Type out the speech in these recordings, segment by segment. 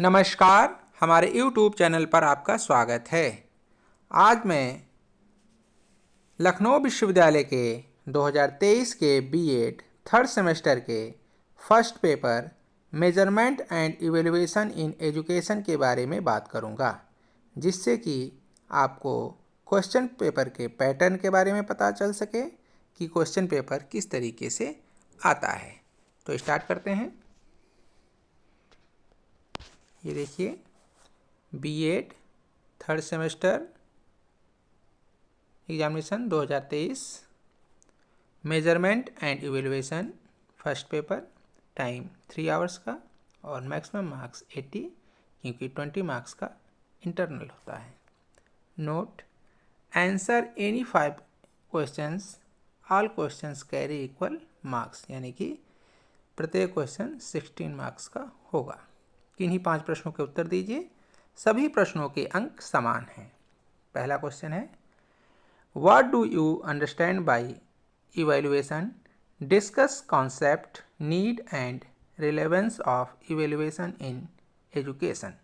नमस्कार, हमारे YouTube channel पर आपका स्वागत है। आज मैं लखनऊ विश्वविद्यालय के 2023 के बीएड थर्ड सेमेस्टर के first paper measurement and evaluation in education के बारे में बात करूंगा, जिससे कि आपको क्वेश्चन पेपर के पैटर्न के बारे में पता चल सके कि क्वेश्चन पेपर किस तरीके से आता है। तो स्टार्ट करते हैं। ये देखिए, BEd third semester examination 2023 measurement and evaluation first paper, time 3 hours का और मैक्सिमम मार्क्स 80, क्योंकि 20 मार्क्स का इंटरनल होता है। Note: answer any 5 questions, all questions carry equal marks, यानी कि प्रत्येक क्वेश्चन 16 मार्क्स का होगा। किन्हीं 5 प्रश्नों के उत्तर दीजिए। सभी प्रश्नों के अंक समान हैं। पहला क्वेश्चन है, what do you understand by evaluation? Discuss concept, need and relevance of evaluation in education.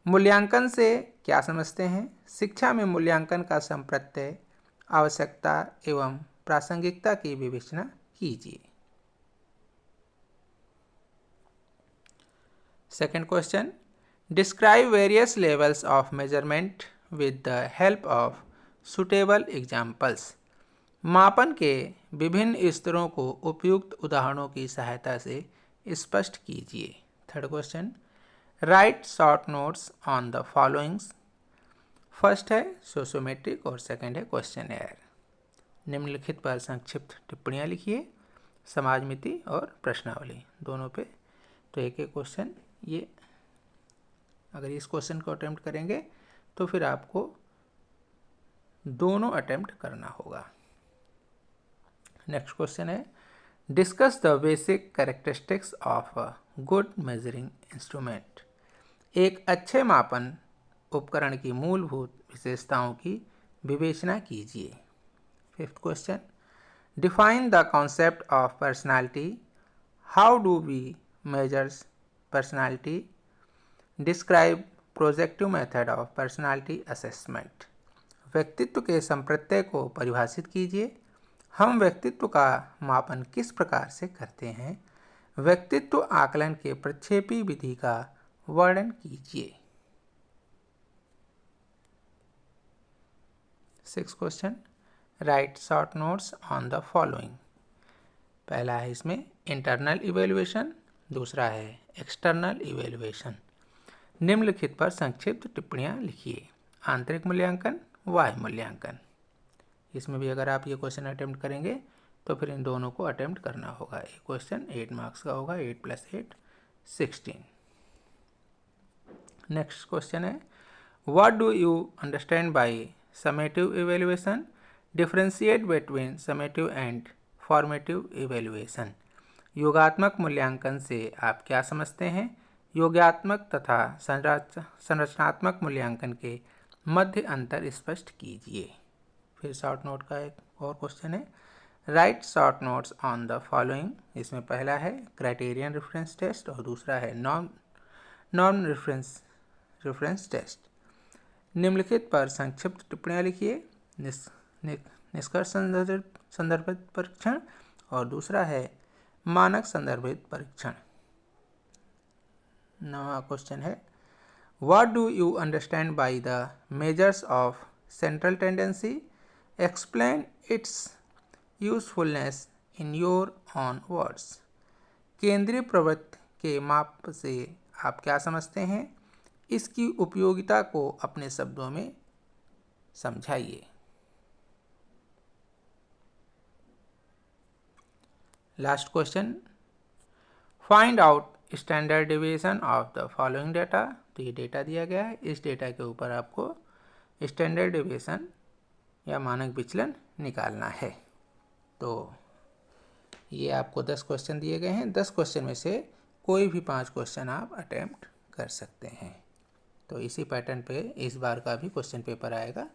मूल्यांकन से क्या समझते हैं? शिक्षा में मूल्यांकन का संप्रत्यय, आवश्यकता एवं प्रासंगिकता की विवेचना कीजिए। Second question, describe various levels of measurement with the help of suitable examples. मापन के विभिन्न स्तरों को उपयुक्त उदाहरणों की सहायता से स्पष्ट कीजिए। Third question, right short notes on the followings. First है सोशियोमेट्रिक और सेकंड है क्वेश्चनएयर। निम्नलिखित पर संक्षिप्त टिप्पणियाँ लिखिए, समाजमिति और प्रश्नावली दोनों पे। तो एक एक क्वेश्चन, ये अगर इस क्वेश्चन को अटेम्प्ट करेंगे तो फिर आपको दोनों अटेम्प्ट करना होगा। नेक्स्ट क्वेश्चन है, discuss the basic characteristics of a good measuring instrument. एक अच्छे मापन उपकरण की मूलभूत विशेषताओं की विवेचना कीजिए। Fifth question, define the concept of personality. How do we measures personality? Describe projective method of personality assessment. व्यक्तित्व के संप्रत्यय को परिभाषित कीजिए। हम व्यक्तित्व का मापन किस प्रकार से करते हैं? व्यक्तित्व आकलन के प्रक्षेपी विधि का वर्णन कीजिए। Six question, right short notes on the following. पहला है इसमें इंटरनल इवेल्युएशन, दूसरा है एक्सटर्नल इवेल्युएशन। निम्नलिखित पर संक्षिप्त टिप्पणियाँ लिखिए। आंतरिक मूल्यांकन, बाह्य मूल्यांकन। इसमें भी अगर आप ये क्वेश्चन अटेम्प्ट करेंगे तो फिर इन दोनों को अटेम्प्ट करना होगा। एक क्वेश्चन 8 मार्क्स का होगा, 8 + 8 16। नेक्स्ट क्वेश्चन है, what do you understand by summative evaluation? Differentiate between summative and formative evaluation. योगात्मक मूल्यांकन से आप क्या समझते हैं? योगात्मक तथा संरचनात्मक मूल्यांकन के मध्य अंतर स्पष्ट कीजिए। फिर शॉर्ट नोट का एक और क्वेश्चन है, right short notes on the following. इसमें पहला है क्राइटेरियन रेफरेंस टेस्ट और दूसरा है नॉर्म रेफरेंस टेस्ट। निम्नलिखित पर संक्षिप्त टिप्पणियाँ लिखिए। निष्कर्ष संदर्भित परीक्षण और दूसरा है मानक संदर्भित परीक्षण। नवा क्वेश्चन है, what do you understand by the measures of central tendency? Explain it's usefulness in your on words. केंद्रीय प्रवृत्ति के माप से आप क्या समझते हैं? इसकी उपयोगिता को अपने शब्दों में समझाइए। Last question, find out standard deviation of the following data. तो ये डेटा दिया गया है, इस डेटा के ऊपर आपको स्टैंडर्ड डिविएशन या मानक विचलन निकालना है। तो ये आपको 10 क्वेश्चन दिए गए हैं। 10 क्वेश्चन में से कोई भी 5 क्वेश्चन आप अटेम्प्ट कर सकते हैं। तो इसी पैटर्न पे इस बार का भी क्वेश्चन पेपर आएगा।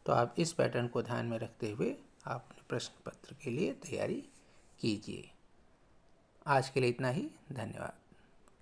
तो आप इस पैटर्न को ध्यान में रखते हुए आप अपने प्रश्न पत्र के लिए तैयारी कीजिए। आज के लिए इतना ही, धन्यवाद।